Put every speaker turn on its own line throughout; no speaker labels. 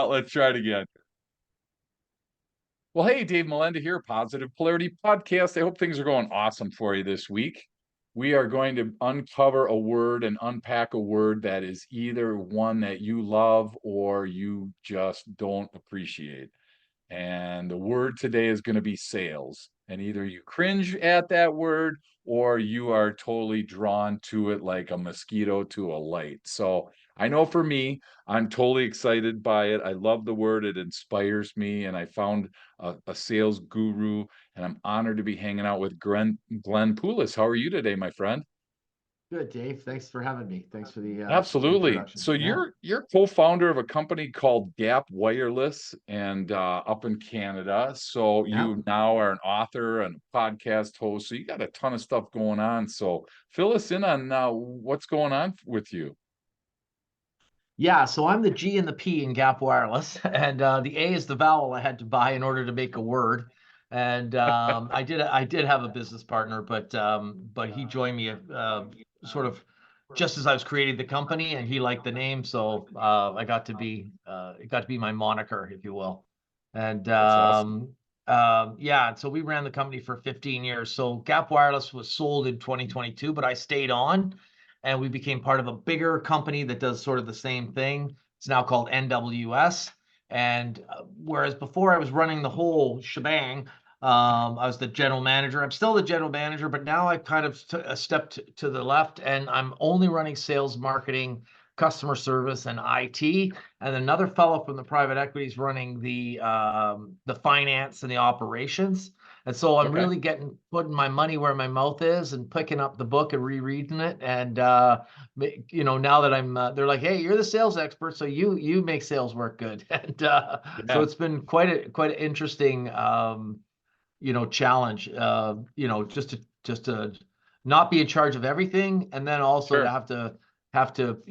Let's try it again. Well, hey, Dave Melenda here, Positive Polarity Podcast. I hope things are going awesome for you this week. We are going to uncover a word and unpack a word that is either one that you love or you just don't appreciate. And the word today is going to be sales. And either you cringe at that word or you are totally drawn to it like a mosquito to a light. So I know for me, I'm totally excited by it. I love the word. It inspires me. And I found a sales guru, and I'm honored to be hanging out with Glenn Poulos. How are you today, my friend?
Good, Dave. Thanks for having me. Thanks for the
Absolutely.
introduction.
So
Yeah,
you're co-founder of a company called Gap Wireless and up in Canada. So
yeah,
you now are an author and a podcast host. So you got a ton of stuff going on. So fill us in on what's going on with you.
yeah. So I'm the G and the P in Gap Wireless, and the A is the vowel I had to buy in order to make a word. And I did have a business partner, but he joined me sort of just as I was creating the company, and he liked the name, so I got to be it got to be my moniker, if you will. And
That's awesome.
yeah, so we ran the company for 15 years. So Gap Wireless was sold in 2022, but I stayed on and we became part of a bigger company that does sort of the same thing. It's now called NWS. And whereas before I was running the whole shebang, I was the general manager. I'm still the general manager, but now I kind of stepped to the left and I'm only running sales, marketing, customer service, and IT. And another fellow from the private equity is running the finance and the operations. And so I'm
Okay.
really putting my money where my mouth is and picking up the book and rereading it. And now that they're like, hey, you're the sales expert, so you make sales work good. And so
Yeah,
it's been quite an interesting challenge. Just to not be in charge of everything, and then also to
sure.
have to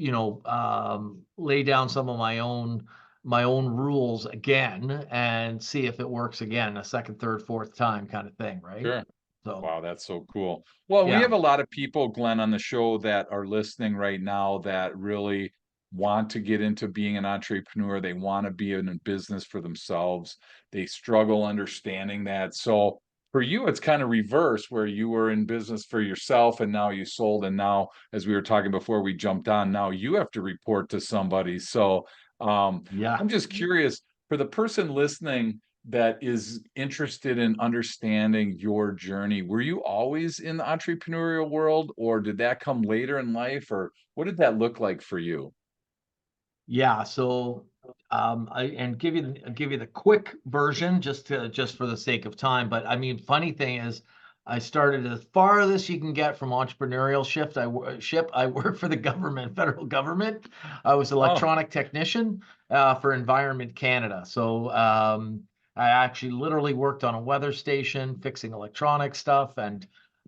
lay down some of my own rules again and see if it works again a second, third, fourth time kind of thing, right?
Sure.
So
Wow, that's so cool. Well, we
yeah,
have a lot of people, Glenn, on the show that are listening right now that really want to get into being an entrepreneur. They want to be in a business for themselves. They struggle understanding that. So for you, it's kind of reverse, where you were in business for yourself and now you sold. And now, as we were talking before we jumped on, now you have to report to somebody. So
yeah.
I'm just curious for the person listening that is interested in understanding your journey. Were you always in the entrepreneurial world, or did that come later in life, or what did that look like for you?
Yeah, so I and give you the quick version just for the sake of time. But I mean, funny thing is, I started as farthest you can get from entrepreneurial ship. I worked for the government, federal government. I was
Oh,
electronic technician for Environment Canada. So I actually literally worked on a weather station fixing electronic stuff.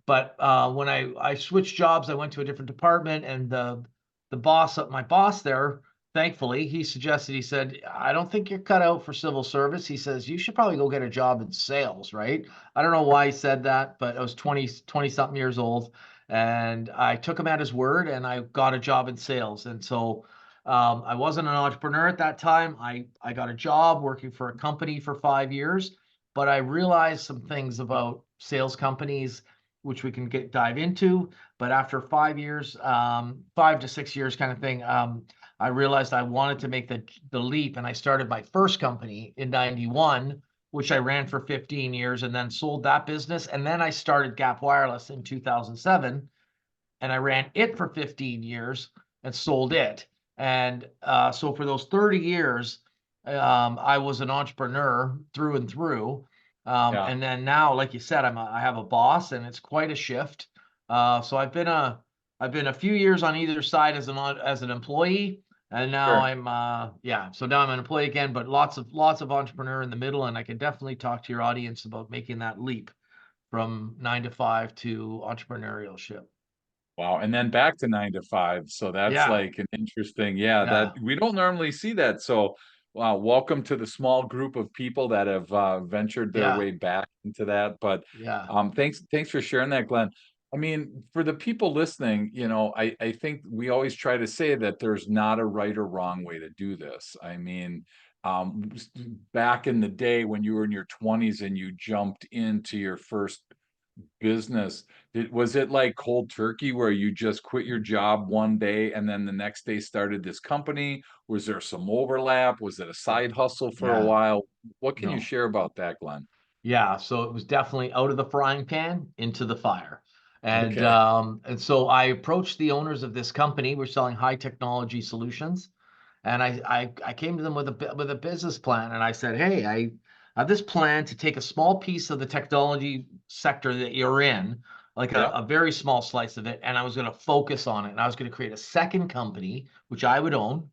But when I switched jobs, I went to a different department, and my boss there, thankfully, he said, I don't think you're cut out for civil service. He says, you should probably go get a job in sales, right? I don't know why he said that, but I was 20 something years old. And I took him at his word and I got a job in sales. And so I wasn't an entrepreneur at that time. I got a job working for a company for 5 years, but I realized some things about sales companies, which we can dive into. But after 5 years, 5 to 6 years kind of thing, I realized I wanted to make the leap, and I started my first company in '91, which I ran for 15 years, and then sold that business. And then I started Gap Wireless in 2007, and I ran it for 15 years and sold it. And so for those 30 years, I was an entrepreneur through and through.
yeah,
And then now, like you said, I have a boss, and it's quite a shift. So I've been a few years on either side as an employee, and now
sure.
yeah. So now I'm an employee again, but lots of entrepreneur in the middle, and I can definitely talk to your audience about making that leap from 9 to 5 to entrepreneurship.
Wow. And then back to 9 to 5. So that's
Yeah,
like an interesting, yeah, that
yeah,
we don't normally see that. So, wow, welcome to the small group of people that have ventured their
yeah,
way back into that. But
yeah,
thanks for sharing that, Glenn. I mean, for the people listening, I think we always try to say that there's not a right or wrong way to do this. I mean, s- back in the day when you were in your 20s and you jumped into your first business, was it like cold turkey where you just quit your job one day and then the next day started this company? Was there some overlap? Was it a side hustle for a
Yeah,
while? What can you
no.
share about that, Glenn?
Yeah, so it was definitely out of the frying pan into the fire.
Okay.
And so I approached the owners of this company. We're selling high technology solutions. And I came to them with a business plan, and I said, "Hey, I have this plan to take a small piece of the technology sector that you're in, like
Yeah.
a very small slice of it, and I was going to focus on it. And I was going to create a second company, which I would own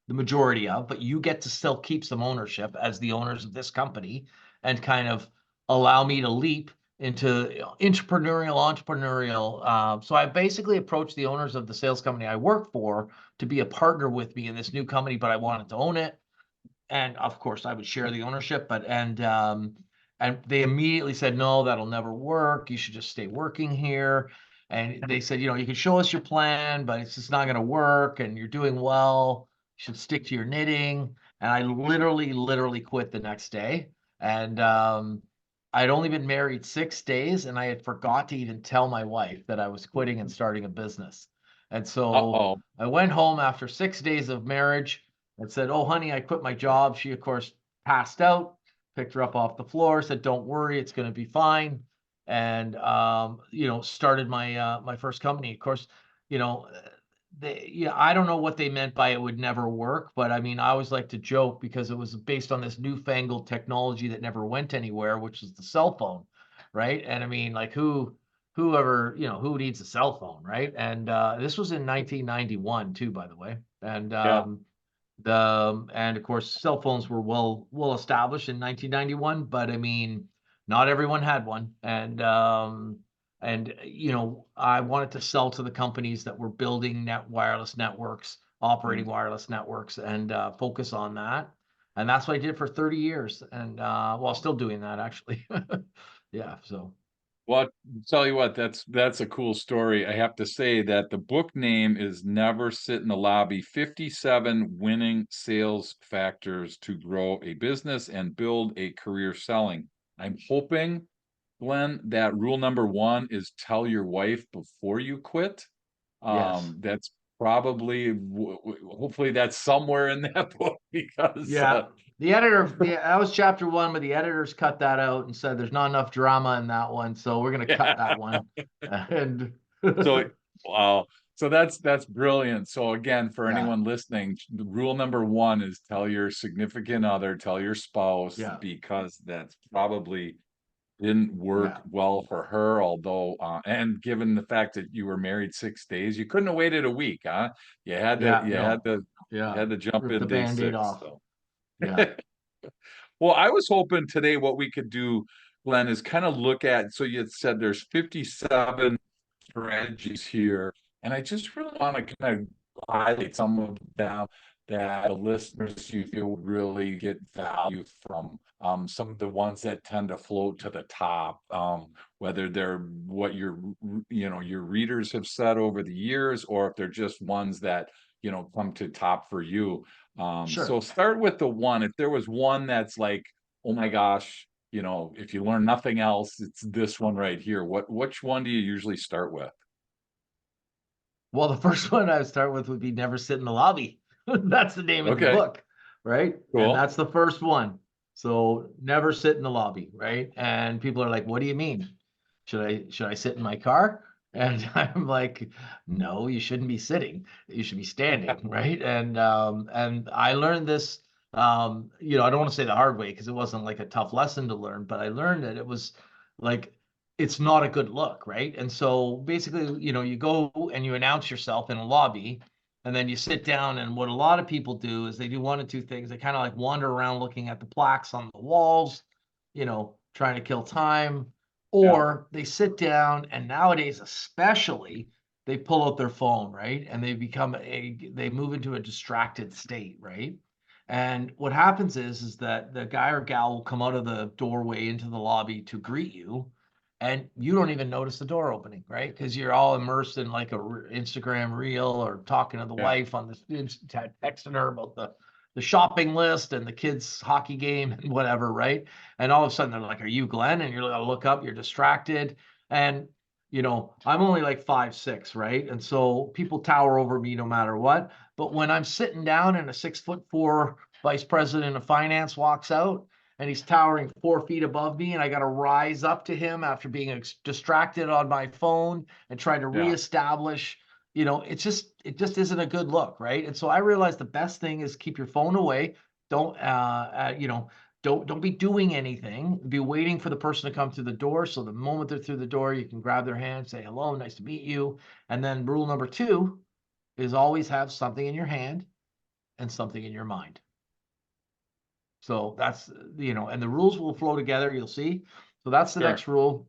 the majority of, but you get to still keep some ownership as the owners of this company, and kind of allow me to leap into entrepreneurial. So I basically approached the owners of the sales company I work for to be a partner with me in this new company, but I wanted to own it. And of course, I would share the ownership, and they immediately said, "No, that'll never work. You should just stay working here." And they said, "You can show us your plan, but it's just not going to work. And you're doing well. You should stick to your knitting." And I literally quit the next day. And I'd only been married 6 days, and I had forgot to even tell my wife that I was quitting and starting a business. And so
Uh-oh.
I went home after 6 days of marriage and said, "Oh, honey, I quit my job." She, of course, passed out, picked her up off the floor, said, "Don't worry, it's going to be fine." And, started my first company. Of course, you know, I don't know what they meant by it would never work, but I mean, I always like to joke because it was based on this newfangled technology that never went anywhere, which is the cell phone, right? And I mean, like who needs a cell phone, right? And this was in 1991 too, by the way.
Yeah.
And of course, cell phones were well established in 1991, but I mean, not everyone had one. And I wanted to sell to the companies that were building wireless networks, operating
Mm.
wireless networks, and focus on that. And that's what I did for 30 years. And well, still doing that actually. Yeah. So
Well, tell you what, that's a cool story. I have to say that the book name is Never Sit in the Lobby: 57 Winning Sales Factors to Grow a Business and Build a Career Selling. I'm hoping, Glenn, that rule number one is tell your wife before you quit.
yes.
That's probably, hopefully, that's somewhere in that book because,
Yeah. That was chapter one, but the editors cut that out and said there's not enough drama in that one, so we're gonna cut that
yeah.
one. And
So, wow. So that's brilliant. So again, for
yeah,
anyone listening, the rule number one is tell your significant other, tell your spouse,
yeah,
because that's probably didn't work
yeah,
well for her. Although, and given the fact that you were married 6 days, you couldn't have waited a week, huh?
yeah, no,
You
yeah.
had to jump
Rip
in
the
day
Band-Aid
six.
off.
So.
Yeah,
Well, I was hoping today what we could do, Glenn, is kind of look at, so you said there's 57 strategies here, and I just really want to kind of highlight some of them that the listeners you feel would really get value from. Some of the ones that tend to float to the top, whether they're what your readers have said over the years, or if they're just ones that come to top for you. So
sure.
start with the one. If there was one that's like, oh my gosh, if you learn nothing else, it's this one right here. Which one do you usually start with?
Well, the first one I would start with would be "Never Sit in the Lobby." That's the name of the
Okay,
book, right? And
cool.
that's the first one. So never sit in the lobby, right? And people are like, "What do you mean? Should I sit in my car?" And I'm like, "No, you shouldn't be sitting. You should be standing, right?" And I learned this. I don't want to say the hard way because it wasn't like a tough lesson to learn, but I learned that it was like it's not a good look, right? And so basically, you go and you announce yourself in a lobby, and then you sit down. And what a lot of people do is they do one of two things. They kind of like wander around looking at the plaques on the walls, trying to kill time,
Yeah,
or they sit down and nowadays, especially, they pull out their phone, right? And they move into a distracted state, right? And what happens is that the guy or gal will come out of the doorway into the lobby to greet you, and you don't even notice the door opening, right? Because you're all immersed in like a Instagram reel or talking to the
yeah,
wife on this, texting her about the shopping list and the kids' hockey game and whatever, right? And all of a sudden they're like, "Are you Glenn?" And you're gonna look up, you're distracted. And I'm only like 5'6", right? And so people tower over me no matter what. But when I'm sitting down and a 6'4" vice president of finance walks out and he's towering 4 feet above me, and I got to rise up to him after being distracted on my phone and trying to
Yeah.
reestablish, it just isn't a good look, right? And so I realized the best thing is keep your phone away. Don't don't be doing anything. Be waiting for the person to come through the door. So the moment they're through the door, you can grab their hand, say hello, nice to meet you. And then rule number 2 is always have something in your hand and something in your mind. So that's, and the rules will flow together. You'll see. So that's the
Sure.
next rule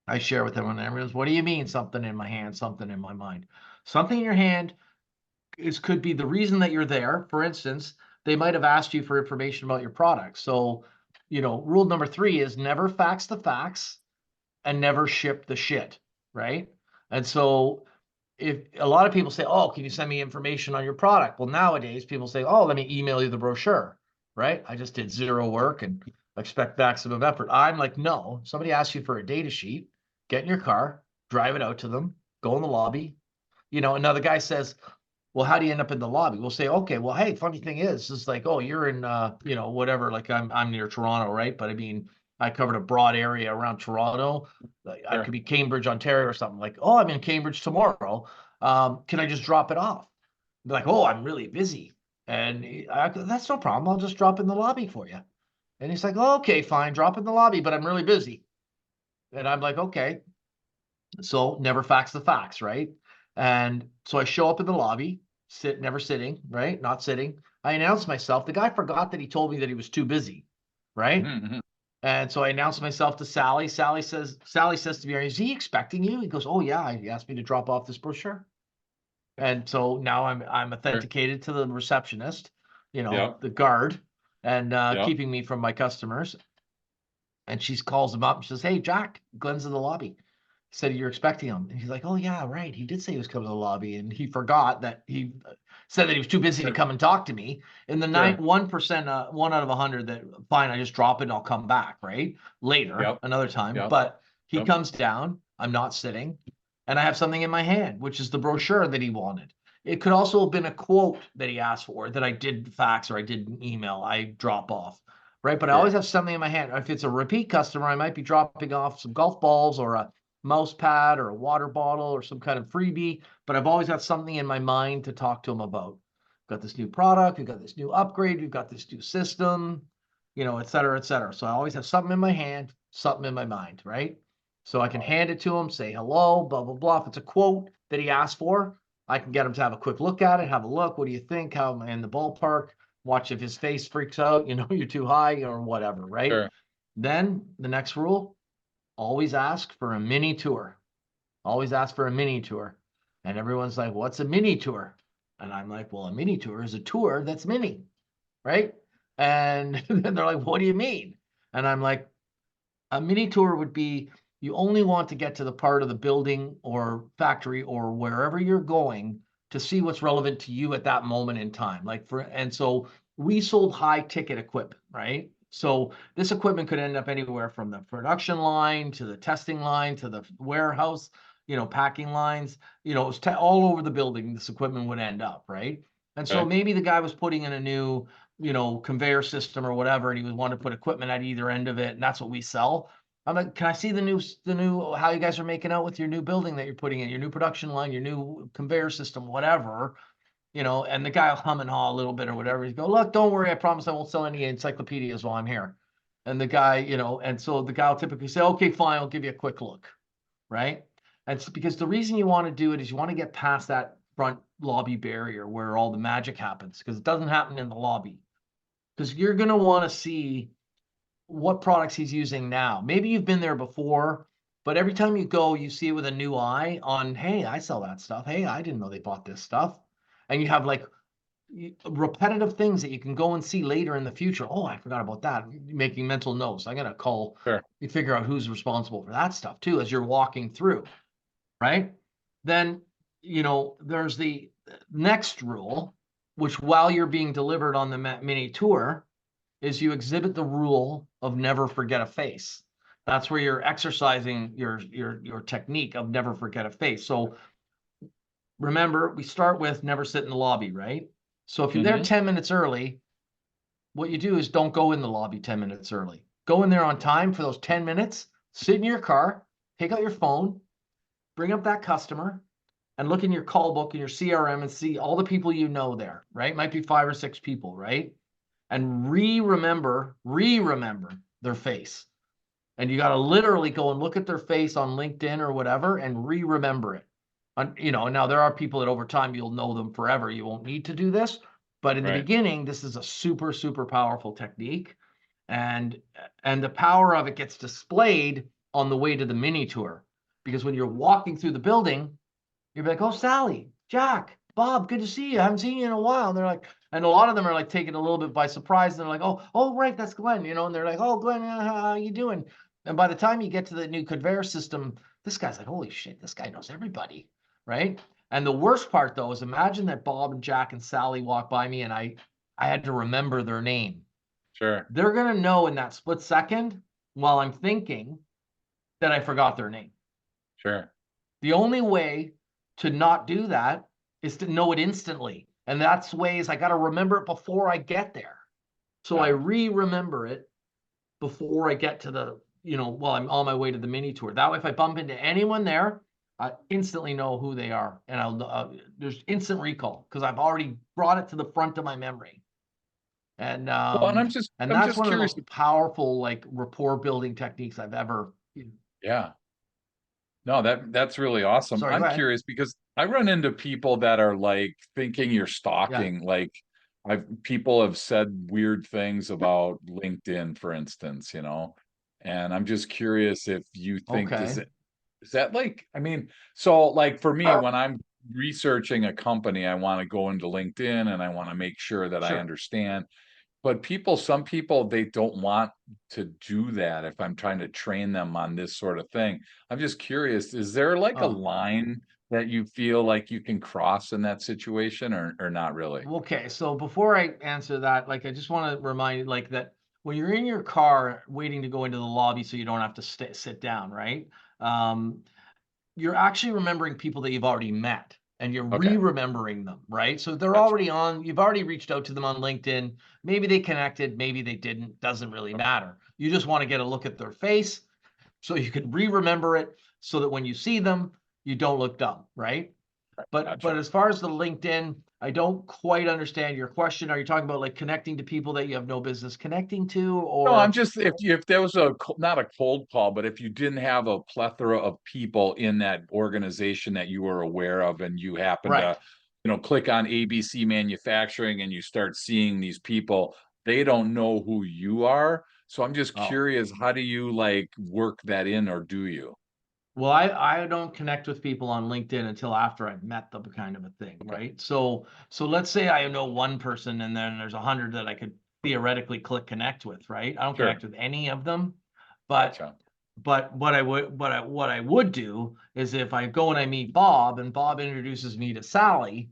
I share with everyone. Everyone's, what do you mean something in my hand, something in my mind? Something in your hand could be the reason that you're there. For instance, they might have asked you for information about your product. So, rule number 3 is never fax the facts and never ship the shit, right? And so if a lot of people say, "Oh, can you send me information on your product?" Well, nowadays people say, "Oh, let me email you the brochure," right? I just did zero work and expect maximum effort. I'm like, no, somebody asks you for a data sheet, get in your car, drive it out to them, go in the lobby. Another guy says, well, how do you end up in the lobby? We'll say, okay, well, hey, funny thing is like, oh, you're in, whatever, like I'm near Toronto, right? But I mean, I covered a broad area around Toronto. Like, I
Sure.
could be Cambridge, Ontario or something like, oh, I'm in Cambridge tomorrow. Can I just drop it off? They're like, oh, I'm really busy. And that's no problem. I'll just drop in the lobby for you. And he's like, oh, okay, fine, drop in the lobby, but I'm really busy. And I'm like, okay. So never fax the facts, right? And so I show up in the lobby, never sitting, right? Not sitting. I announce myself. The guy forgot that he told me that he was too busy, right?
Mm-hmm.
And so I announced myself to Sally. Sally says to me, is he expecting you? He goes, oh yeah, he asked me to drop off this brochure. And so now I'm
Sure.
authenticated to the receptionist,
Yep.
the guard, and
Yep.
keeping me from my customers. And she calls him up and she says, hey, Jack, Glenn's in the lobby. Said you're expecting him. And he's like, oh, yeah, right. He did say he was coming to the lobby. And he forgot that he said that he was too busy to
Sure.
come and talk to me. In the
Sure.
1%, 1 out of 100, that fine, I just drop it and I'll come back, right? Later,
Yep.
another time.
Yep.
But he
Yep.
comes down. I'm not sitting. And I have something in my hand, which is the brochure that he wanted. It could also have been a quote that he asked for that I did fax or I did email. I drop off, right? But I always
Sure.
have something in my hand. If it's a repeat customer, I might be dropping off some golf balls or a mouse pad or a water bottle or some kind of freebie, but I've always got something in my mind to talk to them about. We've got this new product, we've got this new upgrade, we've got this new system, et cetera, et cetera. So I always have something in my hand, something in my mind, right? So I can hand it to him, say hello, blah, blah, blah. If it's a quote that he asked for, I can get him to have a quick look at it, have a look. What do you think? How am I in the ballpark? Watch if his face freaks out, you're too high or whatever, right?
Sure.
Then the next rule, always ask for a mini tour. Always ask for a mini tour. And everyone's like, what's a mini tour? And I'm like, well, a mini tour is a tour that's mini, right? And then they're like, what do you mean? And I'm like, a mini tour would be you only want to get to the part of the building or factory or wherever you're going to see what's relevant to you at that moment in time. And so we sold high ticket equipment, right? So this equipment could end up anywhere from the production line to the testing line to the warehouse, packing lines, it was all over the building. This equipment would end up, right? And so
Okay.
maybe the guy was putting in a new conveyor system or whatever, and he would want to put equipment at either end of it, and that's what we sell. I'm like, can I see the new how you guys are making out with your new building that you're putting in, your new production line, your new conveyor system, whatever, and the guy will hum and haw a little bit or whatever. He's go, look, don't worry, I promise I won't sell any encyclopedias while I'm here. And the guy, and so the guy will typically say, okay, fine, I'll give you a quick look, right? And it's because the reason you want to do it is you want to get past that front lobby barrier where all the magic happens, because it doesn't happen in the lobby. Because you're going to want to see what products he's using now. Maybe you've been there before, but every time you go, you see it with a new eye on, hey, I sell that stuff. Hey, I didn't know they bought this stuff. And you have like repetitive things that you can go and see later in the future. Oh, I forgot about that. Making mental notes. I'm going to call,
Sure.
you figure out who's responsible for that stuff too as you're walking through, right? Then, there's the next rule. which while you're being delivered on the mini tour, is you exhibit the rule of never forget a face. That's where you're exercising your technique of never forget a face. So remember, we start with never sit in the lobby, right? So if you're there
Hmm.
10 minutes early, what you do is don't go in the lobby 10 minutes early. Go in there on time for those 10 minutes, sit in your car, take out your phone, bring up that customer, and look in your call book and your CRM and see all the people you know there, right? Might be 5 or 6 people, right? And re-remember their face. And you got to literally go and look at their face on LinkedIn or whatever and re-remember it. Now there are people that over time you'll know them forever. You won't need to do this, but in the
Right.
beginning, this is a super, super powerful technique. And the power of it gets displayed on the way to the mini tour. Because when you're walking through the building, you're like, oh, Sally, Jack, Bob, good to see you. I haven't seen you in a while. And they're like, and a lot of them are like taken a little bit by surprise. And they're like, oh, right, that's Glenn, and they're like, oh, Glenn, how you doing? And by the time you get to the new conveyor system, this guy's like, holy shit, this guy knows everybody, right? And the worst part though is imagine that Bob and Jack and Sally walk by me and I had to remember their name.
Sure.
They're gonna know in that split second while I'm thinking that I forgot their name.
Sure.
The only way to not do that is to know it instantly. And that's ways I got to remember it before I get there. So I
Yeah.
remember it before I get to while I'm on my way to the mini tour. That way, if I bump into anyone there, I instantly know who they are. And there's instant recall because I've already brought it to the front of my memory. And
Well, and
um, and
I'm
that's
just
one of the
curious.
most powerful like rapport building techniques I've ever.
Yeah. No, that's really awesome.
Sorry, go
I'm
ahead.
curious because I run into people that are like thinking you're
Yeah.
stalking. Like people have said weird things about LinkedIn, for instance. And I'm just curious if you think
Okay.
is that like, I mean, so like for me, when I'm researching a company, I want to go into LinkedIn and I want to make sure that I
Sure.
understand. But some people, they don't want to do that if I'm trying to train them on this sort of thing. I'm just curious, is there like a
Oh.
line that you feel like you can cross in that situation or not really?
Okay, so before I answer that, like I just want to remind you, like that when you're in your car waiting to go into the lobby, so you don't have to sit down, right? Um, you're actually remembering people that you've already met, and you're
Okay,
re-remembering them, right? So they're
gotcha.
already on. You've already reached out to them on LinkedIn. Maybe they connected, maybe they didn't. Doesn't really
Okay,
matter. You just want to get a look at their face, so you can re-remember it, so that when you see them, you don't look dumb, right? But
gotcha.
as far as the LinkedIn, I don't quite understand your question. Are you talking about like connecting to people that you have no business connecting to,
No, I'm
or
just if there was not a cold call, but if you didn't have a plethora of people in that organization that you were aware of, and you happen
right?
to, click on ABC Manufacturing and you start seeing these people, they don't know who you are. So I'm just
Oh,
curious, how do you like work that in, or do you?
well, I don't connect with people on LinkedIn until after I've met them, kind of a thing,
Okay,
right? So let's say I know one person, and then there's 100 that I could theoretically click connect with, right? I don't
sure,
connect with any of them, but
gotcha.
what I would do is if I go and I meet Bob and Bob introduces me to Sally,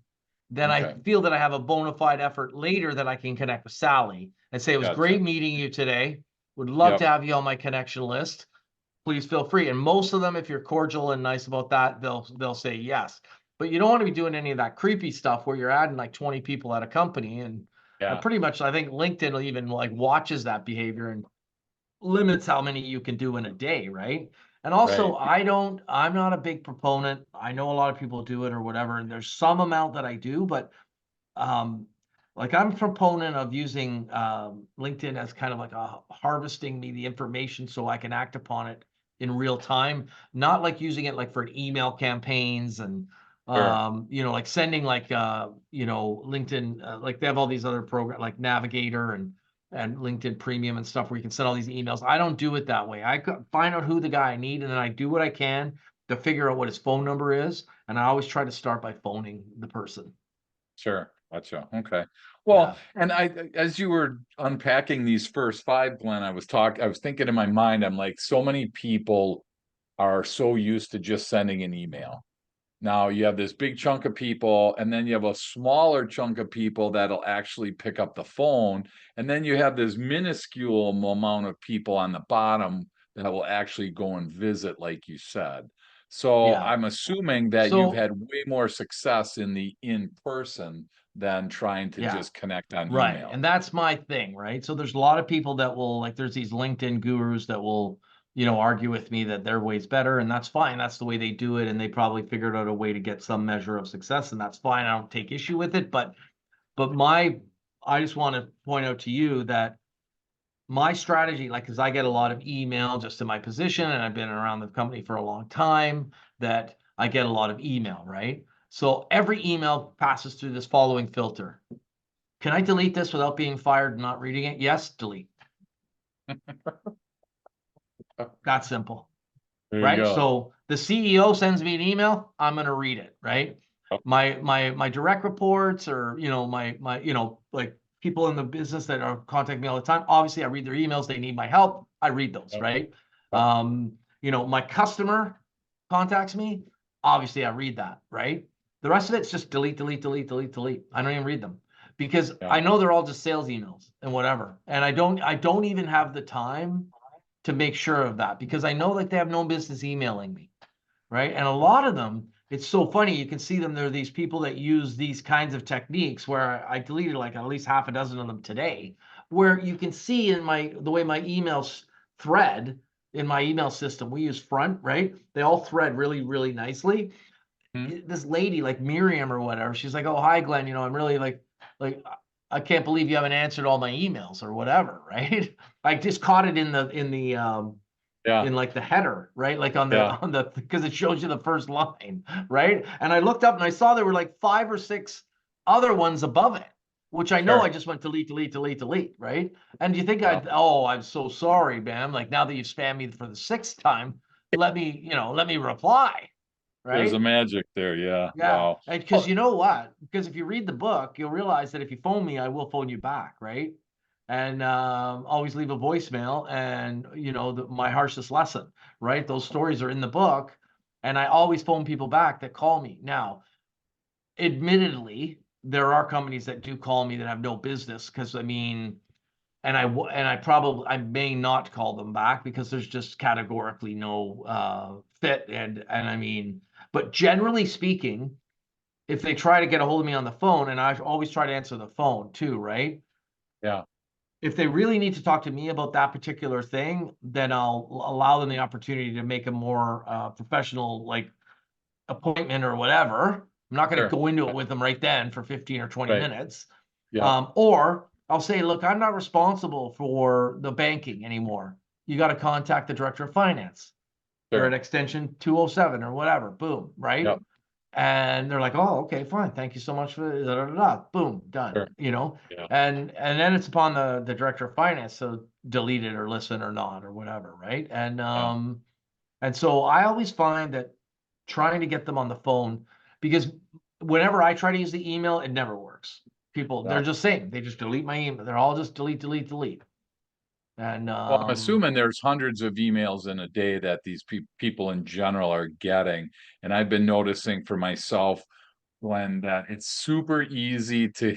then I
Okay,
feel that I have a bona fide effort later that I can connect with Sally and say, it was
gotcha.
great meeting you today. Would love to
Yep,
have you on my connection list. Please feel free. And most of them, if you're cordial and nice about that, they'll say yes. But you don't want to be doing any of that creepy stuff where you're adding like 20 people at a company. And
yeah,
pretty much I think LinkedIn will even like watches that behavior and limits how many you can do in a day, right? And also,
right,
I'm not a big proponent. I know a lot of people do it or whatever, and there's some amount that I do, but um, like I'm a proponent of using LinkedIn as kind of like a harvesting me the information so I can act upon it in real time, not like using it like for email campaigns and
sure,
like sending like LinkedIn like they have all these other programs like Navigator and LinkedIn Premium and stuff where you can send all these emails. I don't do it that way. I find out who the guy I need and then I do what I can to figure out what his phone number is, and I always try to start by phoning the person.
sure, gotcha. Okay. Well,
Yeah.
and as you were unpacking these first five, Glenn, I was thinking in my mind, I'm like, so many people are so used to just sending an email. Now you have this big chunk of people, and then you have a smaller chunk of people that'll actually pick up the phone. And then you have this minuscule amount of people on the bottom that will actually go and visit, like you said. So
Yeah.
I'm assuming that you've
So
had way more success in the in-person than trying to
yeah.
just connect on
Right.
email.
And that's my thing, right? So there's a lot of people that will like there's these LinkedIn gurus that will, argue with me that their way's better, and that's fine. That's the way they do it, and they probably figured out a way to get some measure of success, and that's fine. I don't take issue with it, but I just want to point out to you that my strategy, like, because I get a lot of email just in my position, and I've been around the company for a long time, that I get a lot of email, right? So every email passes through this following filter. Can I delete this without being fired and not reading it? Yes, delete. That simple,
There you
right?
go.
So the CEO sends me an email, I'm going to read it, right? My direct reports, or my like people in the business that are contacting me all the time, obviously I read their emails, they need my help, I read those,
Yep.
right?
Yep.
My customer contacts me, obviously I read that, right? The rest of it's just delete, delete, delete, delete, delete. I don't even read them because
Yeah.
I know they're all just sales emails and whatever. And I don't even have the time to make sure of that, because I know like they have no business emailing me, right? And a lot of them, it's so funny. You can see them. There are these people that use these kinds of techniques where I deleted like at least half a dozen of them today, where you can see in the way my emails thread in my email system. We use Front, right? They all thread really, really nicely.
Hmm?
This lady like Miriam or whatever, she's like, "Oh, hi, Glenn. I'm really like I can't believe you haven't answered all my emails or whatever," right? I just caught it
Yeah.
in like the header, right? Like on the
Yeah.
because it shows you the first line, right? And I looked up and I saw there were like 5 or 6 other ones above it, which I know I
Sure.
just went delete, delete, delete, delete, right? And do you think
Yeah.
I'm so sorry, man. Like now that you've spammed me for the 6th time, let me reply,
There's a
right?
magic there. Yeah.
Yeah.
Wow.
And because
Oh,
you know what? Because if you read the book, you'll realize that if you phone me, I will phone you back, right? And always leave a voicemail. And, my harshest lesson, right? Those stories are in the book. And I always phone people back that call me. Now, admittedly, there are companies that do call me that have no business because, I mean, I may not call them back because there's just categorically no fit. And I mean, but generally speaking, if they try to get a hold of me on the phone, and I always try to answer the phone too, right?
yeah.
If they really need to talk to me about that particular thing, then I'll allow them the opportunity to make a more professional like appointment or whatever. I'm not going to
Sure.
go into it with them right then for 15 or 20
Right.
minutes.
Yeah.
Or I'll say, look, I'm not responsible for the banking anymore. You got to contact the director of finance. They're at
Sure.
extension 207 or whatever. Boom, right?
Yep.
And they're like, "Oh, okay, fine. Thank you so much for da, da, da, da. Boom, done."
Sure. Yeah.
And then it's upon the director of finance to delete it or listen or not or whatever, right?
Yeah.
And so I always find that trying to get them on the phone, because whenever I try to use the email, it never works. People,
Yeah.
they're just saying they just delete my email. They're all just delete, delete, delete. And
Well, I'm assuming there's hundreds of emails in a day that these people in general are getting. And I've been noticing for myself, Glenn, that it's super easy to,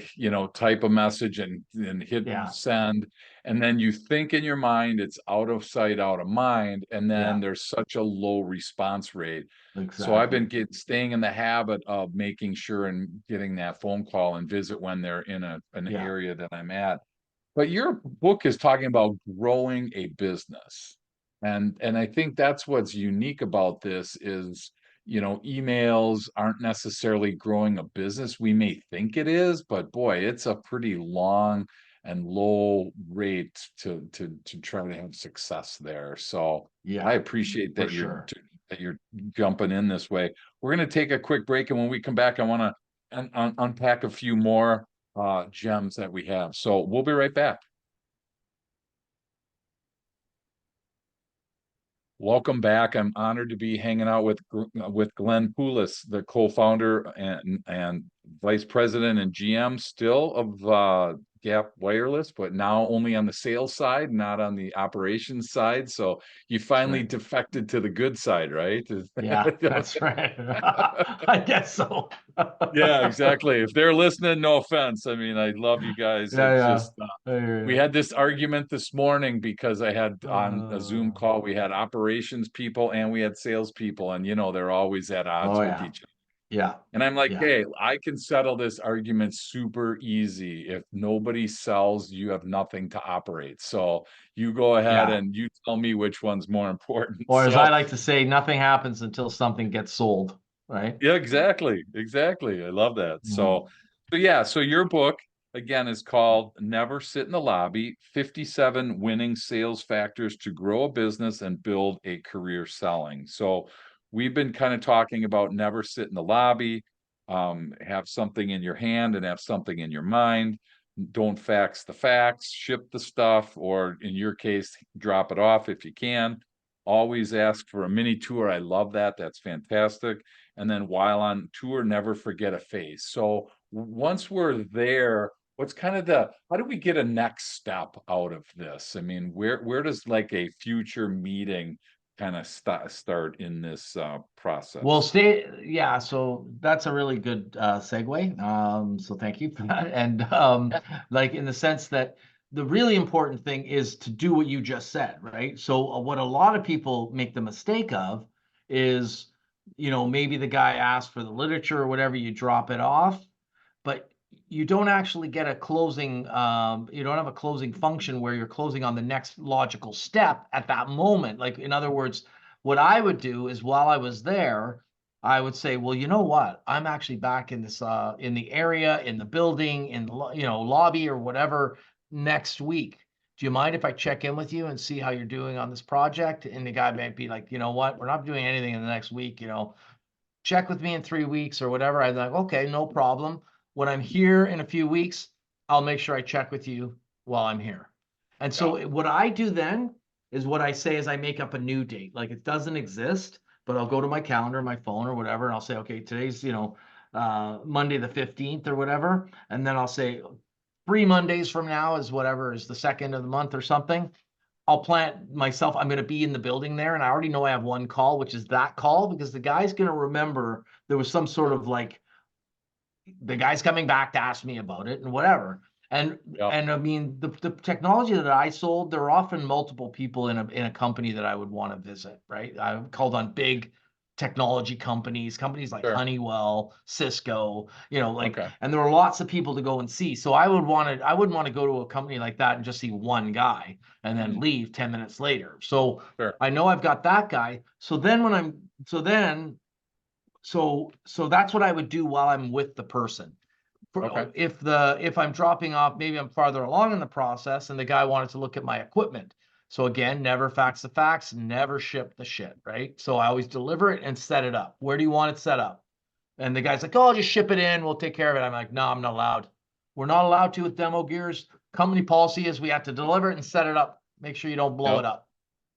type a message and hit
yeah,
send. And then you think in your mind it's out of sight, out of mind. And then
yeah,
there's such a low response rate. So I've been
exactly.
staying in the habit of making sure and getting that phone call and visit when they're in an
Yeah,
area that I'm at. But your book is talking about growing a business. And I think that's what's unique about this is, emails aren't necessarily growing a business. We may think it is, but boy, it's a pretty long and low rate to try to have success there. So I
yeah,
appreciate
for sure.
that you're jumping in this way. We're going to take a quick break, and when we come back, I want to unpack a few more gems that we have. So we'll be right back. Welcome back. I'm honored to be hanging out with Glenn Poulos, the co-founder and vice president and GM still of Gap Wireless, but now only on the sales side, not on the operations side. So you
That's
finally
right.
defected to the good side, right?
Yeah, that's right. I guess so.
Yeah, exactly. If they're listening, no offense. I mean, I love you guys.
Yeah,
It's
yeah.
just
I hear
we
you.
had this argument this morning because I had on a Zoom call, we had operations people and we had salespeople, and they're always at odds
Oh
with
yeah.
each other.
Yeah.
And I'm like,
Yeah.
hey, I can settle this argument super easy. If nobody sells, you have nothing to operate. So you go ahead
Yeah.
and you tell me which one's more important.
Or as I
So
like to say, nothing happens until something gets sold, right?
yeah, exactly. Exactly. I love that.
Mhm.
So yeah, so your book again is called Never Sit in the Lobby: 57 Winning Sales Factors to Grow a Business and Build a Career Selling. So we've been kind of talking about never sit in the lobby, have something in your hand and have something in your mind. Don't fax the facts, ship the stuff, or in your case, drop it off if you can. Always ask for a mini tour. I love that. That's fantastic. And then while on tour, never forget a face. So once we're there, what's kind of how do we get a next step out of this? I mean, where does like a future meeting kind of start in this
Well,
process?
yeah, so that's a really good segue. So thank you for that. And like in the sense that the really important thing is to do what you just said, right? So what a lot of people make the mistake of is, maybe the guy asked for the literature or whatever, you drop it off, but you don't actually get a closing, you don't have a closing function where you're closing on the next logical step at that moment. Like, in other words, what I would do is while I was there, I would say, well, you know what? I'm actually back in this, in the area, in the building, in the, lobby or whatever next week. Do you mind if I check in with you and see how you're doing on this project? And the guy might be like, you know what? We're not doing anything in the next week, check with me in 3 weeks or whatever. I'm like, okay, no problem. When I'm here in a few weeks, I'll make sure I check with you while I'm here. And
Yeah,
so what I do then is what I say is I make up a new date. Like it doesn't exist, but I'll go to my calendar, my phone or whatever, and I'll say, okay, today's, Monday the 15th or whatever. And then I'll say 3 Mondays from now is whatever is the second of the month or something. I'll plant myself. I'm going to be in the building there, and I already know I have one call, which is that call, because the guy's going to remember there was some sort of like the guy's coming back to ask me about it and whatever. And
yeah,
and I mean the technology that I sold, there are often multiple people in a company that I would want to visit, right? I've called on big technology companies like
sure.
Honeywell, Cisco, like,
Okay.
and there are lots of people to go and see. So I wouldn't want to go to a company like that and just see one guy and then
Mhm.
leave 10 minutes later. So
Sure.
I know I've got that guy. So that's what I would do while I'm with the person.
Okay.
If I'm dropping off, maybe I'm farther along in the process and the guy wanted to look at my equipment. So again, never fax the facts, never ship the shit, right? So I always deliver it and set it up. Where do you want it set up? And the guy's like, oh, just ship it in. We'll take care of it. I'm like, no, I'm not allowed. We're not allowed to with demo gears. Company policy is we have to deliver it and set it up. Make sure you don't blow
Yep.
it up,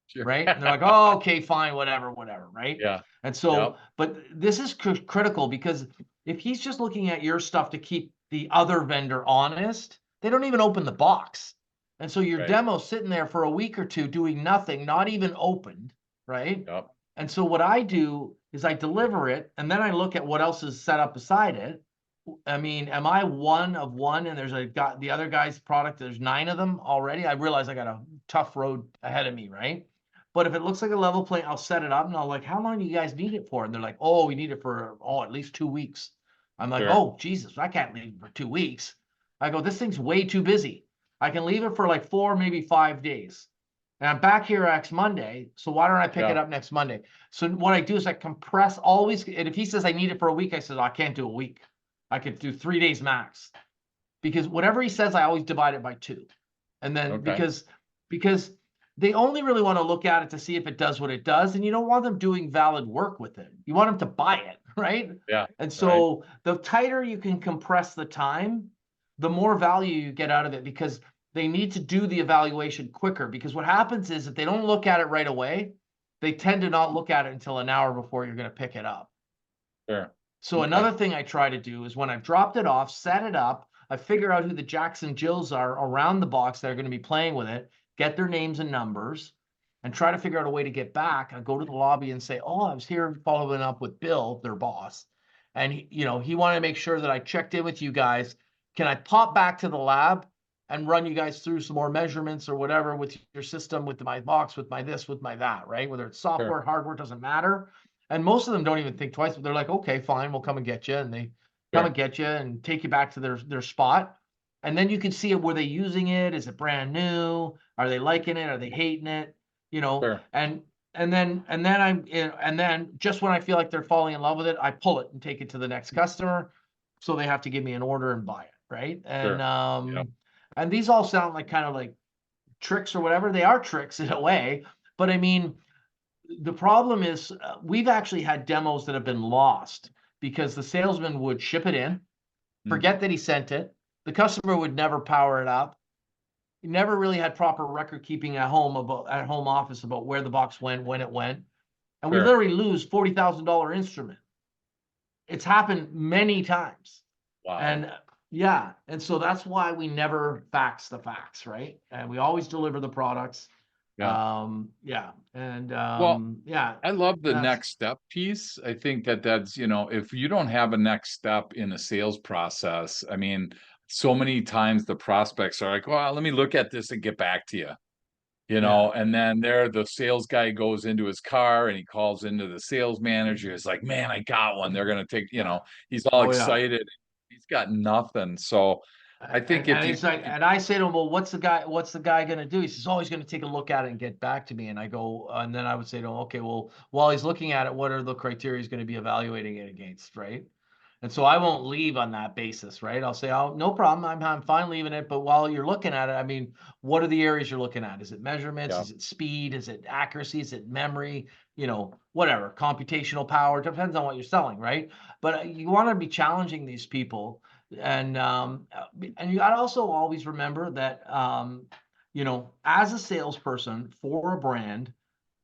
Sure.
right? And they're like, oh, okay, fine, whatever, whatever, right?
Yeah.
And so,
Yep.
but this is critical because if he's just looking at your stuff to keep the other vendor honest, they don't even open the box. And so your
Right.
demo's sitting there for a week or two doing nothing, not even opened, right?
Yep.
And so what I do is I deliver it and then I look at what else is set up beside it. I mean, am I one of one and there's the other guy's product, there's 9 of them already? I realize I got a tough road ahead of me, right? But if it looks like a level plane, I'll set it up and I'll like, how long do you guys need it for? And they're like, oh, we need it for at least 2 weeks. I'm like,
Sure.
oh, Jesus, I can't leave for 2 weeks. I go, this thing's way too busy. I can leave it for like 4, maybe 5 days. And I'm back here next Monday. So why don't I pick it
Yeah.
up next Monday? So what I do is I compress always. And if he says I need it for a week, I said, I can't do a week. I could do 3 days max because whatever he says, I always divide it by 2. And then
Okay.
because they only really want to look at it to see if it does what it does. And you don't want them doing valid work with it. You want them to buy it, right?
Yeah.
And
Right.
so the tighter you can compress the time, the more value you get out of it because they need to do the evaluation quicker. Because what happens is if they don't look at it right away, they tend to not look at it until an hour before you're going to pick it up.
Sure.
So
Okay.
another thing I try to do is when I've dropped it off, set it up, I figure out who the Jacks and Jills are around the box that are going to be playing with it, get their names and numbers, and try to figure out a way to get back. I go to the lobby and say, "Oh, I was here following up with Bill, their boss, and he wanted to make sure that I checked in with you guys. Can I pop back to the lab and run you guys through some more measurements or whatever with your system, with my box, with my this, with my that, right? Whether it's
Sure.
software, hardware, doesn't matter." And most of them don't even think twice, but they're like, "Okay, fine, we'll come and get you." And they come and
Sure.
get you and take you back to their spot. And then you can see it. Were they using it? Is it brand new? Are they liking it? Are they hating it? You know,
Sure.
and then just when I feel like they're falling in love with it, I pull it and take it to the next customer. So they have to give me an order and buy it, right?
Sure. Yep.
And these all sound like kind of like tricks or whatever. They are tricks in a way, but I mean, the problem is we've actually had demos that have been lost because the salesman would ship it in,
Mm.
forget that he sent it. The customer would never power it up. He never really had proper record keeping at home office about where the box went, when it went. And we
Sure.
literally lose $40,000 instrument. It's happened many times.
Wow.
And yeah, and so that's why we never fax the facts, right? And we always deliver the products.
Yeah.
Yeah, and
Well,
yeah,
I love the
that's
next step piece. I think that that's, if you don't have a next step in a sales process, I mean, so many times the prospects are like, well, let me look at this and get back to you.
yeah.
And then the sales guy goes into his car and he calls into the sales manager. It's like, man, I got one. They're going to take,
Yeah.
he's all
Oh yeah.
excited. He's got nothing. So I think
And he's like, and I say to him, "Well, what's the guy gonna do?" He says, "Oh, he's gonna take a look at it and get back to me." And I go, and then I would say to him, "Okay, well, while he's looking at it, what are the criteria he's gonna be evaluating it against, right?" And so I won't leave on that basis, right? I'll say, "Oh, no problem. I'm fine leaving it, but while you're looking at it, I mean, what are the areas you're looking at? Is it measurements?
yeah,
Is it speed? Is it accuracy? Is it memory? Whatever, computational power. Depends on what you're selling, right? But you want to be challenging these people and you got to also always remember that as a salesperson for a brand,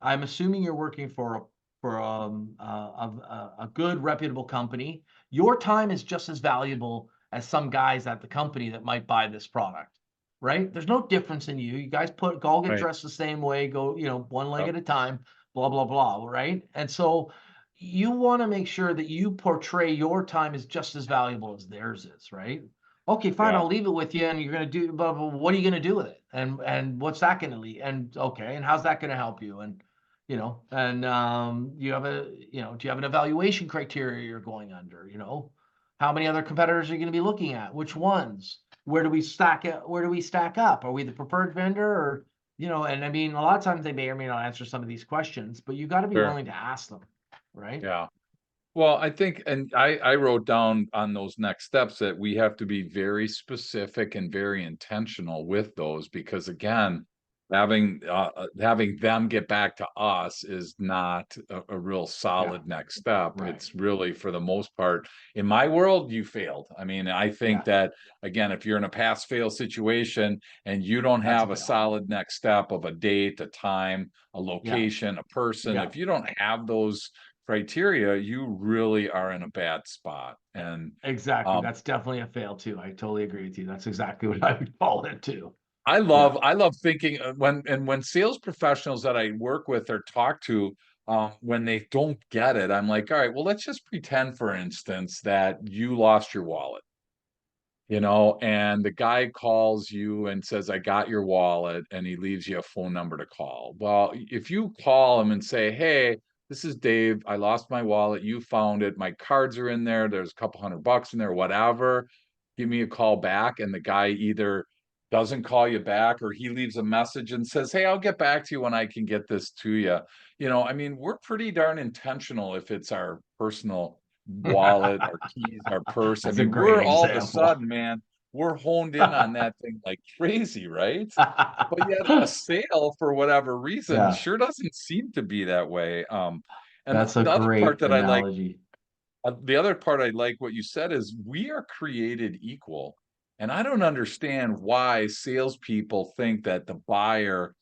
I'm assuming you're working for a good reputable company. Your time is just as valuable as some guys at the company that might buy this product, right? There's no difference in you. You guys all get
right.
dressed the same way, go one leg
Yep,
at a time, blah blah blah, right? And so you want to make sure that you portray your time as just as valuable as theirs is, right? Okay, fine,
yeah,
I'll leave it with you, and you're gonna do, but what are you gonna do with it? And what's that gonna lead? And okay, and how's that gonna help you? And do you have an evaluation criteria you're going under? How many other competitors are you gonna be looking at? Which ones? Where do we stack it? Where do we stack up? Are we the preferred vendor, or and I mean, a lot of times they may or may not answer some of these questions, but you got to be
sure.
willing to ask them, right?
Yeah. Well, I think, and I wrote down on those next steps that we have to be very specific and very intentional with those because again, having them get back to us is not a real
Yeah,
solid next step.
right.
It's really, for the most part, in my world, you failed. I mean, I think
Yeah,
that again, if you're in a pass fail situation and you don't
that's a
have a
fail.
solid next step of a date, a time, a
Yeah,
location, a person,
yeah,
if you don't have those criteria, you really are in a bad spot. And
exactly.
um,
That's definitely a fail too. I totally agree with you. That's exactly what I would call it too.
I
Yeah,
love I love thinking when sales professionals that I work with or talk to, when they don't get it, I'm like, all right, well, let's just pretend, for instance, that you lost your wallet. And the guy calls you and says, I got your wallet, and he leaves you a phone number to call. Well, if you call him and say, hey, this is Dave, I lost my wallet, you found it, my cards are in there, there's a couple $100 in there, whatever, give me a call back. And the guy either doesn't call you back or he leaves a message and says, hey, I'll get back to you when I can get this to you. I mean, we're pretty darn intentional if it's our personal wallet, our keys, our purse. I
that's a
mean,
great
we're all of a
example.
sudden, man, we're honed in on that thing like crazy, right? But yet a sale, for whatever reason,
Yeah,
sure doesn't seem to be that way. And
that's a
the other part
great
that I like,
analogy.
the other part I like what you said is we are created equal. And I don't understand why salespeople think that the buyer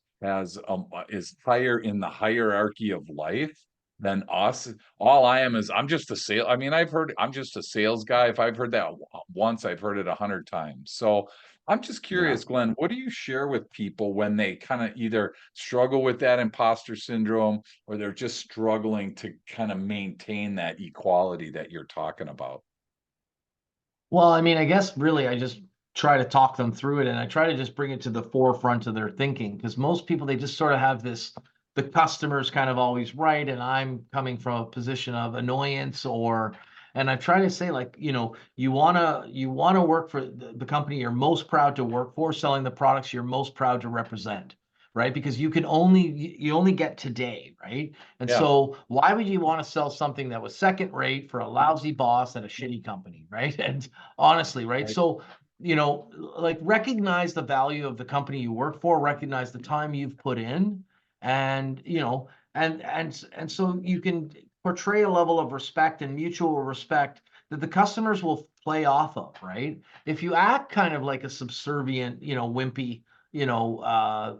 is higher in the hierarchy of life. than us. All I am is I'm just a sale. I mean, I'm just a sales guy. If I've heard that once, I've heard it 100 times. So I'm just
Yeah.
curious, Glenn, what do you share with people when they kind of either struggle with that imposter syndrome or they're just struggling to kind of maintain that equality that you're talking about?
Well, I mean, I guess really I just try to talk them through it and I try to just bring it to the forefront of their thinking because most people they just sort of have this the customer's kind of always right and I'm coming from a position of annoyance or and I try to say like, you want to work for the company you're most proud to work for, selling the products you're most proud to represent, right? Because you only get today, right? And
Yeah,
so why would you want to sell something that was second rate for a lousy boss at a shitty company, right? And honestly, right?
right,
So, like recognize the value of the company you work for, recognize the time you've put in, and and so you can portray a level of respect and mutual respect that the customers will play off of, right? If you act kind of like a subservient, wimpy,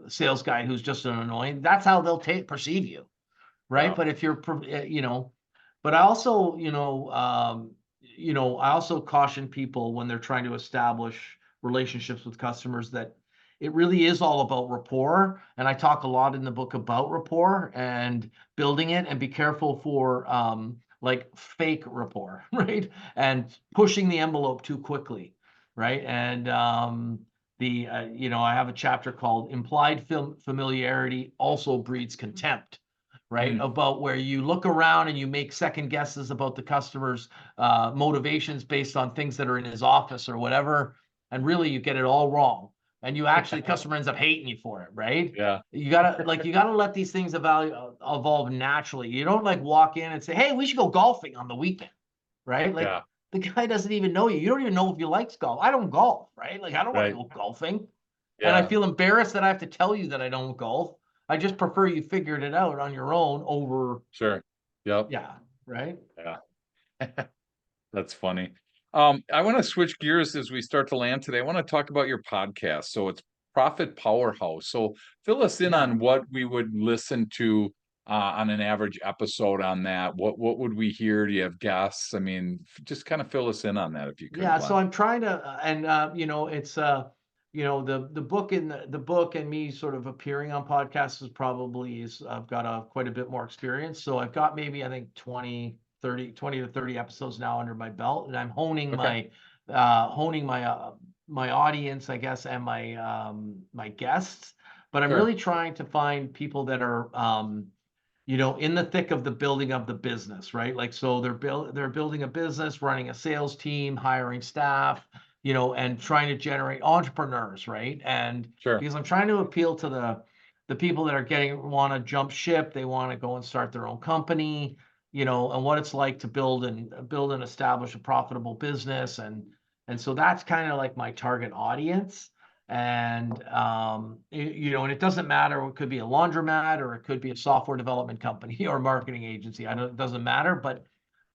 sales guy who's just an annoying, that's how they'll perceive you, right?
yeah,
But if you're, but I also, I also caution people when they're trying to establish relationships with customers that it really is all about rapport. And I talk a lot in the book about rapport and building it, and be careful for like fake rapport, right? And pushing the envelope too quickly, right? And I have a chapter called "Implied Familiarity Also Breeds Contempt," right?
mm,
About where you look around and you make second guesses about the customer's motivations based on things that are in his office or whatever, and really you get it all wrong, and you actually customer ends up hating you for it, right?
yeah,
You gotta let these things evolve naturally. You don't like walk in and say, "Hey, we should go golfing on the weekend," right? Like
yeah,
the guy doesn't even know you. You don't even know if he likes golf. I don't golf, right? Like I don't want to
right,
go golfing. And I
yeah,
feel embarrassed that I have to tell you that I don't golf. I just prefer you figured it out on your own over,
sure, yep,
yeah, right?
yeah. That's funny. I want to switch gears as we start to land today. I want to talk about your podcast. So it's Profit Powerhouse. So fill us in
Yeah.
on what we would listen to on an average episode on that. What would we hear? Do you have guests? I mean, just kind of fill us in on that if you could,
Yeah, so
Glenn.
I'm trying to, and it's the book and me sort of appearing on podcasts is I've got quite a bit more experience. So I've got maybe I think 20 to 30 episodes now under my belt, and I'm
Okay,
honing my audience, I guess, and my guests. But I'm
sure,
really trying to find people that are in the thick of the building of the business, right? Like, so they're building a business, running a sales team, hiring staff, and trying to generate entrepreneurs, right? And
sure,
because I'm trying to appeal to the people that are want to jump ship, they want to go and start their own company, and what it's like to build and establish a profitable business, and so that's kind of like my target audience. And and it doesn't matter, it could be a laundromat or it could be a software development company or marketing agency, I don't it doesn't matter, but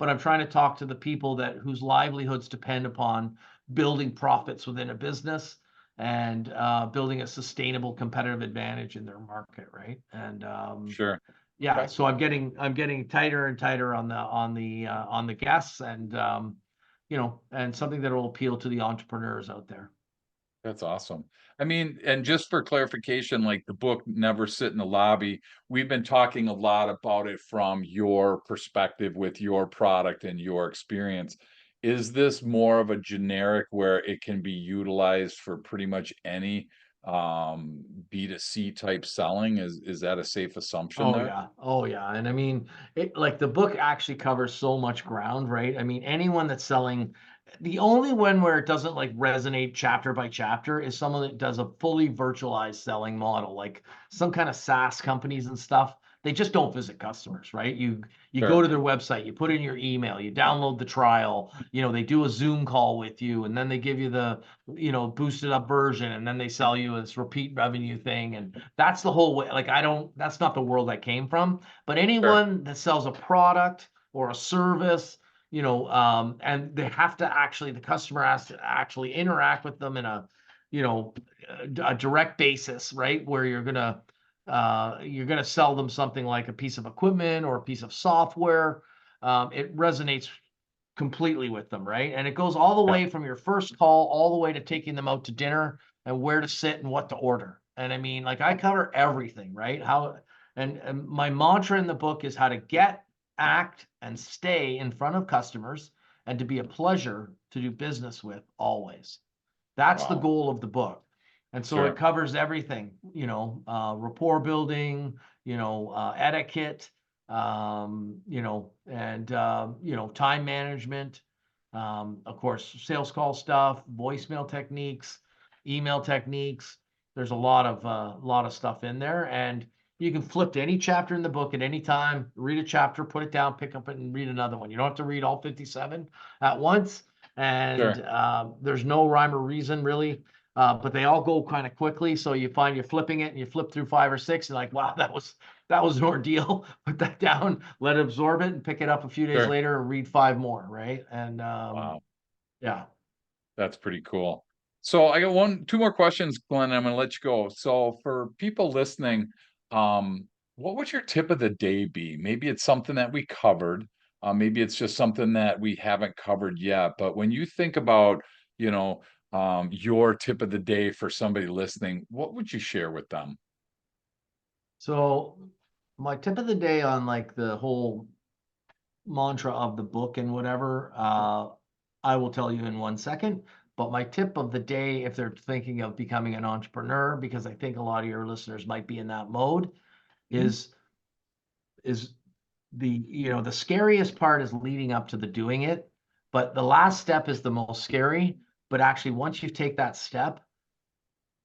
I'm trying to talk to the people that whose livelihoods depend upon building profits within a business and building a sustainable competitive advantage in their market, right? And
sure.
yeah,
Okay.
so I'm getting tighter and tighter on the guests, and and something that will appeal to the entrepreneurs out there.
That's awesome. I mean, and just for clarification, like the book Never Sit in the Lobby, we've been talking a lot about it from your perspective with your product and your experience. Is this more of a generic where it can be utilized for pretty much any B2C type selling? Is that a safe assumption
Oh
there?
yeah. Oh yeah. And I mean, it like the book actually covers so much ground, right? I mean, anyone that's selling, the only one where it doesn't like resonate chapter by chapter is someone that does a fully virtualized selling model, like some kind of SaaS companies and stuff. They just don't visit customers, right? You go
Sure,
to their website, you put in your email, you download the trial, they do a Zoom call with you, and then they give you the boosted up version, and then they sell you this repeat revenue thing. And that's the whole way. Like, that's not the world I came from. But
sure,
anyone that sells a product or a service, and the customer has to actually interact with them in a, you know, a direct basis, right? Where you're gonna you're going to sell them something like a piece of equipment or a piece of software, it resonates completely with them, right? And it goes all the
Yeah.
way from your first call all the way to taking them out to dinner and where to sit and what to order. And I mean, like I cover everything, right? And my mantra in the book is how to get, act, and stay in front of customers and to be a pleasure to do business with always. That's the
Wow.
goal of the book. And so it
Sure.
covers everything, rapport building, etiquette, time management, of course, sales call stuff, voicemail techniques, email techniques. There's a lot of stuff in there, and you can flip to any chapter in the book at any time, read a chapter, put it down, pick up it, and read another one. You don't have to read all 57 at once,
Sure.
and there's no rhyme or reason really. But they all go kind of quickly, so you find you're flipping it, and you flip through 5 or 6, and like, wow, that was an ordeal. Put that down, let it absorb it, and pick it up a few days
Sure.
later and read 5 more, right? And
Wow.
yeah.
That's pretty cool. So I got two more questions, Glenn. I'm going to let you go. So for people listening, what would your tip of the day be? Maybe it's something that we covered. Maybe it's just something that we haven't covered yet. But when you think about, you know, your tip of the day for somebody listening, what would you share with them?
So my tip of the day on like the whole mantra of the book and whatever, I will tell you in 1 second. But my tip of the day, if they're thinking of becoming an entrepreneur, because I think a lot of your listeners might be in that mode,
Mhm.
is is the scariest part is leading up to the doing it, but the last step is the most scary. But actually, once you take that step,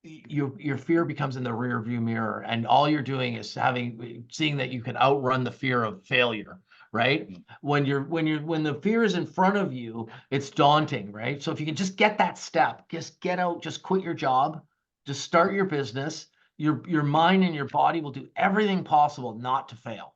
your fear becomes in the rear view mirror, and all you're doing is seeing that you can outrun the fear of failure, right? When the fear is in front of you, it's daunting, right? So if you can just get that step, just get out, just quit your job, just start your business, your mind and your body will do everything possible not to fail,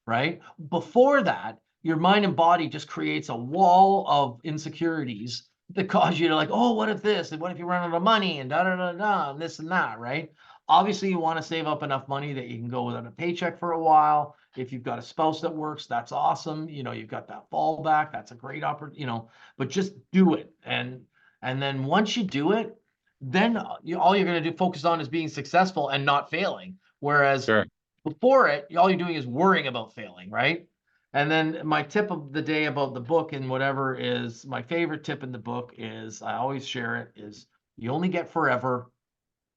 right? Before that, your mind and body just creates a wall of insecurities that cause you to like, oh, what if this? And what if you run out of money and da da da da and this and that, right? Obviously, you want to save up enough money that you can go without a paycheck for a while. If you've got a spouse that works, that's awesome. You've got that fallback. That's a great opportunity, but just do it. And then once you do it, then all you're going to do focus on is being successful and not failing. Whereas
Sure.
before it, all you're doing is worrying about failing, right? And then my tip of the day about the book and whatever is my favorite tip in the book is I always share it is you only get forever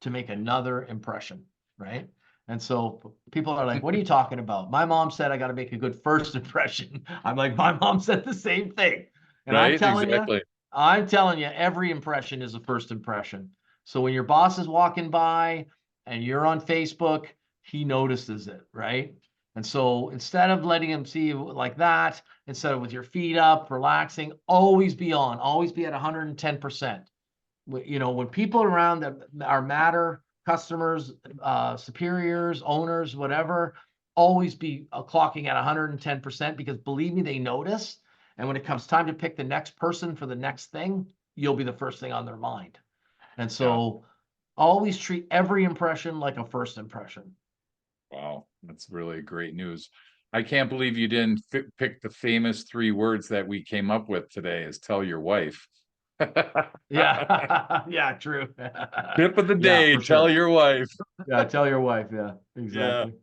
to make another impression, right? And so people are like, what are you talking about? My mom said I got to make a good first impression. I'm like, my mom said the same thing. And
Right? Exactly.
I'm telling you, every impression is a first impression. So when your boss is walking by and you're on Facebook, he notices it, right? And so instead of letting him see you like that, instead of with your feet up, relaxing, always be on, always be at 110%. When people around that are matter, customers, superiors, owners, whatever, always be clocking at 110% because believe me, they notice. And when it comes time to pick the next person for the next thing, you'll be the first thing on their mind. And
Yeah.
so always treat every impression like a first impression.
Wow. That's really great news. I can't believe you didn't pick the famous three words that we came up with today is tell your wife.
Yeah. Yeah, true.
Tip of the
Yeah,
day,
for
tell
sure.
your wife.
Yeah, tell your wife. Yeah,
Yeah,
exactly.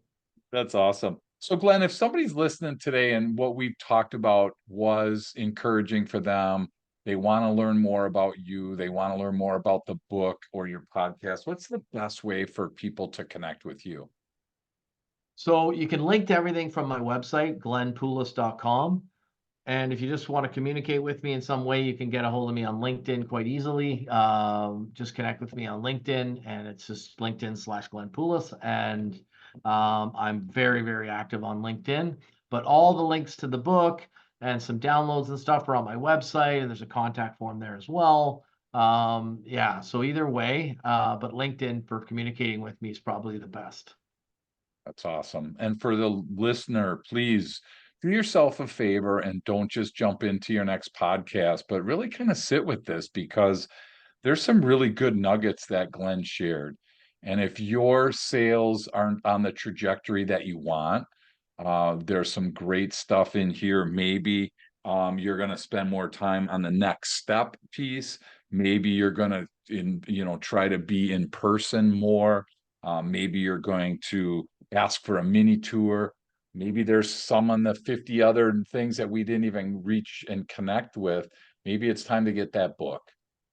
that's awesome. So, Glenn, if somebody's listening today and what we've talked about was encouraging for them, they want to learn more about you, they want to learn more about the book or your podcast, what's the best way for people to connect with you?
So you can link to everything from my website, glennpoulos.com. And if you just want to communicate with me in some way, you can get a hold of me on LinkedIn quite easily. Just connect with me on LinkedIn, and it's just LinkedIn/Glenn Poulos. And I'm very, very active on LinkedIn. But all the links to the book and some downloads and stuff are on my website, and there's a contact form there as well. Yeah, so either way, but LinkedIn for communicating with me is probably the best.
That's awesome. And for the listener, please do yourself a favor and don't just jump into your next podcast, but really kind of sit with this because there's some really good nuggets that Glenn shared. And if your sales aren't on the trajectory that you want, there's some great stuff in here. Maybe you're going to spend more time on the next step piece. Maybe you're going to, try to be in person more. Maybe you're going to ask for a mini tour. Maybe there's some on the 50 other things that we didn't even reach and connect with. Maybe it's time to get that book.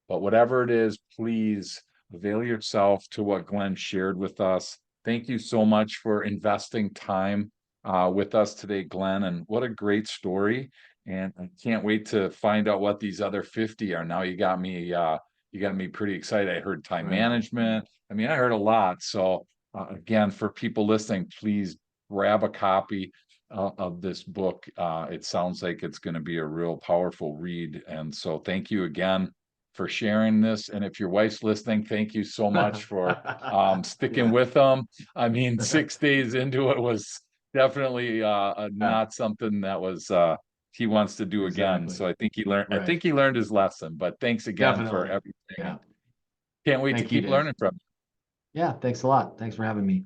But whatever it is, please avail yourself to what Glenn shared with us. Thank you so much for investing time with us today, Glenn. And what a great story. And I can't wait to find out what these other 50 are. Now you got me pretty excited. I heard time
Right.
management. I mean, I heard a lot. So again, for people listening, please grab a copy of this book. It sounds like it's going to be a real powerful read. And so thank you again for sharing this. And if your wife's listening, thank you so much for sticking
Yeah.
with them. I mean, 6 days into it was definitely
Yeah,
not something that was he wants to do again.
exactly.
So I
Right.
think he learned his lesson. But thanks again for
Definitely.
everything,
Yeah.
and can't wait to
Thank you,
keep
Dave.
learning from you.
Yeah, thanks a lot. Thanks for having me.